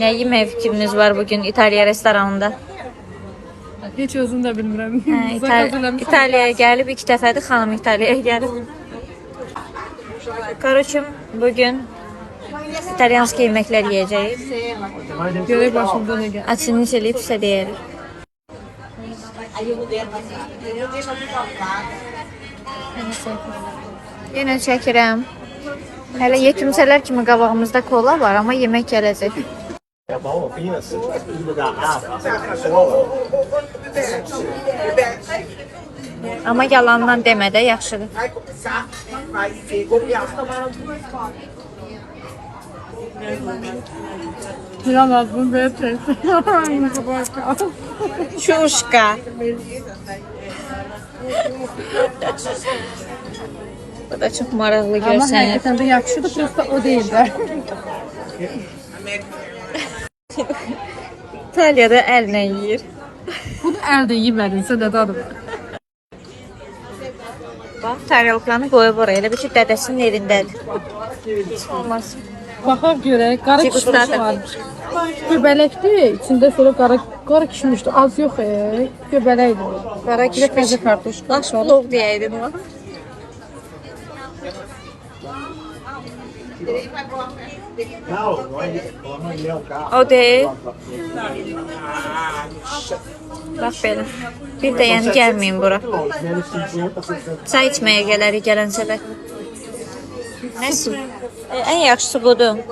Nə yemək fikriniz var bugün İtaliya restoranında? Heç özüm də bilmirəm. İtaliyaya gəlib ilk dəfədir xanım İtaliyaya gəlib. Короче, bugün İtalyanski yeməklər yeyəcəyik. Görək başımda nə gəlir. Açılış eləyib sizə deyirik. Yenə çəkirəm. Hələ yetimsələr kimi qabağımızda kola var, amma yemək gələcək. Amma yalandan demə də yaxşıdır. Bilemez bunu böyle teyze. Şuşka. Bu da çok maraqlı Ama görsənir. hakikaten de yakışıdı, prosta o değil de. İtaliyada əllə yeyir. Bunu elde yemedinse de tadı var. Bax, taryalıqlarını qoyub oraya. Elə bir ki, dədəsinin evindədir. Olmaz. Bakar görək, qara kişmiş varmış. Göbələkdir, içində sonra qara kişmişdi. Az yox, göbələkdir. Qara Bir də təzə kartuşka. Bax, plov deyəydin o. O deyil. Bax belə. Bir də yəni gəlməyin bura. Çay içməyə gələrik gələn səfər. Nəsə? Ən yaxşısı budur.